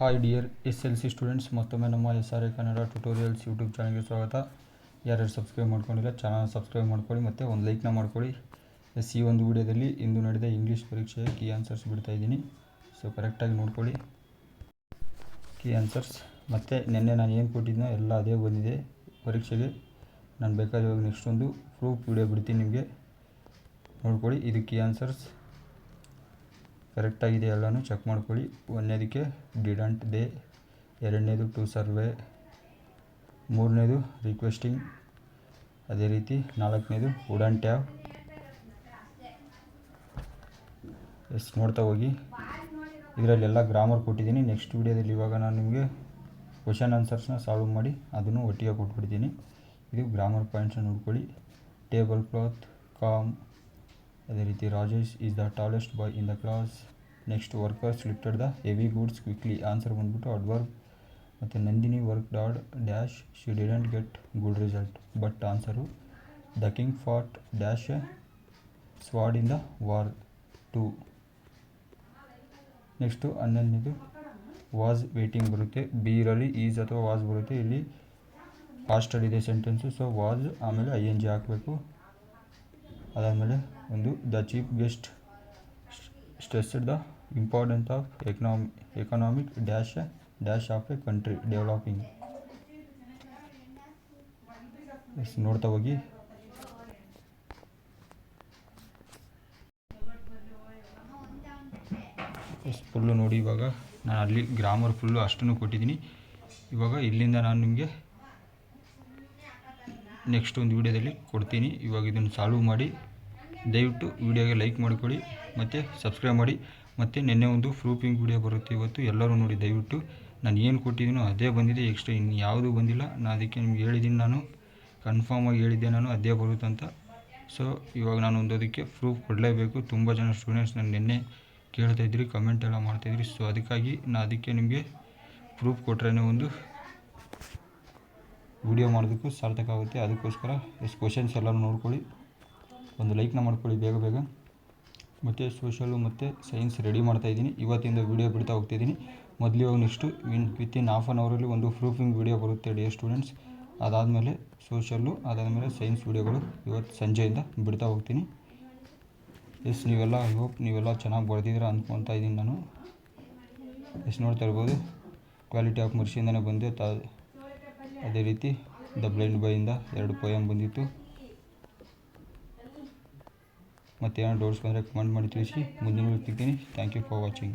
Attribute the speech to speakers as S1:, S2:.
S1: Hi dear SLC students, ಮತ್ತೊಮ್ಮೆ ನಮ್ಮ SRA Kannada tutorials YouTube ಚಾನಲ್ಗೆ ಸ್ವಾಗತ. ಯಾರ್ಯಾರು ಸಬ್ಸ್ಕ್ರೈಬ್ ಮಾಡ್ಕೊಂಡಿಲ್ಲ ಚಾನಲ್ ಸಬ್ಸ್ಕ್ರೈಬ್ ಮಾಡ್ಕೊಳ್ಳಿ ಮತ್ತು ಒಂದು ಲೈಕ್ನ ಮಾಡ್ಕೊಳ್ಳಿ. ಈ ಒಂದು ವಿಡಿಯೋದಲ್ಲಿ ಇಂದು ನಡೆದ ಇಂಗ್ಲೀಷ್ ಪರೀಕ್ಷೆಯ ಕೀ ಆನ್ಸರ್ಸ್ ಬಿಡ್ತಾ ಇದ್ದೀನಿ. ಸೊ ಕರೆಕ್ಟಾಗಿ ನೋಡ್ಕೊಳ್ಳಿ ಕೀ ಆನ್ಸರ್ಸ್. ಮತ್ತು ನಿನ್ನೆ ನಾನು ಏನು ಕೊಟ್ಟಿದ್ನೋ ಎಲ್ಲ ಅದೇ ಬಂದಿದೆ ಪರೀಕ್ಷೆಗೆ. ನಾನು ಬೇಕಾದ್ರೆ ಇವಾಗ ನೆಕ್ಸ್ಟ್ ಒಂದು ಪ್ರೂಫ್ ವಿಡಿಯೋ ಬಿಡ್ತೀನಿ, ನಿಮಗೆ ನೋಡ್ಕೊಳ್ಳಿ. ಇದು ಕೀ ಆನ್ಸರ್ಸ್ ಕರೆಕ್ಟಾಗಿದೆ, ಎಲ್ಲನೂ ಚೆಕ್ ಮಾಡ್ಕೊಳ್ಳಿ. ಒಂದನೇದಕ್ಕೆ ಡಿಡಂಟ್ ದೇ, ಎರಡನೇದು ಟು ಸರ್ವೆ, ಮೂರನೇದು ರಿಕ್ವೆಸ್ಟಿಂಗ್, ಅದೇ ರೀತಿ ನಾಲ್ಕನೇದು ವುಡಂಟ್ ಹ್ಯಾವ್. ನೋಡ್ತಾ ಹೋಗಿ. ಇದರಲ್ಲೆಲ್ಲ ಗ್ರಾಮರ್ ಕೊಟ್ಟಿದ್ದೀನಿ. ನೆಕ್ಸ್ಟ್ ವಿಡಿಯೋದಲ್ಲಿ ಇವಾಗ ನಾನು ನಿಮಗೆ ಕ್ವಶನ್ ಆನ್ಸರ್ಸ್ನ ಸಾಲ್ವ್ ಮಾಡಿ ಅದನ್ನು ಒಟ್ಟಿಗೆ ಕೊಟ್ಬಿಡ್ತೀನಿ. ಇದು ಗ್ರಾಮರ್ ಪಾಯಿಂಟ್ಸ್ನ ನೋಡ್ಕೊಳ್ಳಿ. ಟೇಬಲ್ ಕ್ಲಾತ್, ಕಾಮ್, ಅದೇ ರೀತಿ Rajesh is the tallest boy in the class. Next workers lifted the heavy goods quickly. Answer ಬಂದ್ಬಿಟ್ಟು ಅಡ್ವರ್ಬ್. ಮತ್ತು Nandini work hard dash she didn't get good result. But answer the king fought dash sword in the war 2. Next 11ನೇದು was waiting ಬರುತ್ತೆ. Be ಇರಲ್ಲಿ is ಅಥವಾ was ಬರುತ್ತೆ. ಇಲ್ಲಿ ಪಾಸ್ಟಲ್ಲಿದೆ sentence, so was ಆಮೇಲೆ ING ಹಾಕಬೇಕು. ಅದಾದಮೇಲೆ ಒಂದು the chief guest stressed the importance of economic dash of A country developing. ನೋಡ್ತಾ ಹೋಗಿ. ಫುಲ್ಲು ನೋಡಿ. ಇವಾಗ ನಾನು ಅಲ್ಲಿ ಗ್ರಾಮರ್ ಫುಲ್ಲು ಅಷ್ಟನ್ನು ಕೊಟ್ಟಿದ್ದೀನಿ. ಇವಾಗ ಇಲ್ಲಿಂದ ನಾನು ನಿಮಗೆ ನೆಕ್ಸ್ಟ್ ಒಂದು ವಿಡಿಯೋದಲ್ಲಿ ಕೊಡ್ತೀನಿ. ಇವಾಗ ಇದನ್ನು ಸಾಲ್ವ್ ಮಾಡಿ ದಯವಿಟ್ಟು ವಿಡಿಯೋಗೆ ಲೈಕ್ ಮಾಡಿಕೊಳ್ಳಿ ಮತ್ತು ಸಬ್ಸ್ಕ್ರೈಬ್ ಮಾಡಿ. ಮತ್ತು ನಿನ್ನೆ ಒಂದು ಪ್ರೂಫಿಂಗ್ ವಿಡಿಯೋ ಬರುತ್ತೆ ಇವತ್ತು, ಎಲ್ಲರೂ ನೋಡಿ ದಯವಿಟ್ಟು. ನಾನು ಏನು ಕೊಟ್ಟಿದ್ದೀನೋ ಅದೇ ಬಂದಿದೆ, ಎಕ್ಸ್ಟ್ರಾ ಇನ್ನು ಯಾವುದೂ ಬಂದಿಲ್ಲ. ನಾನು ಅದಕ್ಕೆ ನಿಮ್ಗೆ ಹೇಳಿದ್ದೀನಿ, ನಾನು ಕನ್ಫರ್ಮಾಗಿ ಹೇಳಿದ್ದೆ ನಾನು ಅದೇ ಬರುತ್ತಂತ. ಸೊ ಇವಾಗ ನಾನು ಒಂದು ಅದಕ್ಕೆ ಪ್ರೂಫ್ ಕೊಡಲೇಬೇಕು. ತುಂಬ ಜನ ಸ್ಟೂಡೆಂಟ್ಸ್ ನಾನು ನಿನ್ನೆ ಕೇಳ್ತಾಯಿದ್ರಿ, ಕಮೆಂಟ್ ಎಲ್ಲ ಮಾಡ್ತಾಯಿದ್ರಿ. ಸೊ ಅದಕ್ಕಾಗಿ ನಾನು ಅದಕ್ಕೆ ನಿಮಗೆ ಪ್ರೂಫ್ ಕೊಟ್ಟರೆ ಒಂದು ವಿಡಿಯೋ ಮಾಡೋದಕ್ಕೂ ಸಾರ್ಥಕ ಆಗುತ್ತೆ. ಅದಕ್ಕೋಸ್ಕರ ಕ್ವಶನ್ಸ್ ಎಲ್ಲರೂ ನೋಡ್ಕೊಳ್ಳಿ, ಒಂದು ಲೈಕ್ನ ಮಾಡ್ಕೊಳ್ಳಿ ಬೇಗ. ಮತ್ತು ಸೋಷಲು ಮತ್ತು ಸೈನ್ಸ್ ರೆಡಿ ಮಾಡ್ತಾಯಿದ್ದೀನಿ. ಇವತ್ತಿಂದ ವಿಡಿಯೋ ಬಿಡ್ತಾ ಹೋಗ್ತಾಯಿದ್ದೀನಿ. ಮೊದಲು ಇವಾಗ ನೆಕ್ಸ್ಟು ವಿತಿನ್ ಹಾಫ್ ಆನ್ ಅವರಲ್ಲಿ ಒಂದು ಪ್ರೂಫಿಂಗ್ ವಿಡಿಯೋ ಬರುತ್ತೆ ಡಿಯರ್ ಸ್ಟೂಡೆಂಟ್ಸ್. ಅದಾದಮೇಲೆ ಸೋಷಲ್ಲು, ಅದಾದಮೇಲೆ ಸೈನ್ಸ್ ವಿಡಿಯೋಗಳು ಇವತ್ತು ಸಂಜೆಯಿಂದ ಬಿಡ್ತಾ ಹೋಗ್ತೀನಿ. ನೀವೆಲ್ಲ ಐ ಹೋಪ್ ನೀವೆಲ್ಲ ಚೆನ್ನಾಗಿ ಬರೆದಿದ್ದೀರಾ ಅಂದ್ಕೊತಾ ಇದ್ದೀನಿ ನಾನು. ನೋಡ್ತಾ ಇರ್ಬೋದು. ಕ್ವಾಲಿಟಿ ಆಫ್ ಮರ್ಸಿಯಿಂದನೇ ಬಂದೆ. ಅದೇ ರೀತಿ ದ ಬ್ಲೈಂಡ್ ಬಾಯಿಂದ 2 ಪೋಯಮ್ ಬಂದಿತ್ತು. ಮತ್ತು ಏನೋ ಡೌಟ್ಸ್ ಬಂದರೆ ಕಮೆಂಟ್ ಮಾಡಿ ತಿಳಿಸಿ. ಮುಂದಿನ ಸಿಗ್ತೀನಿ. Thank you for watching.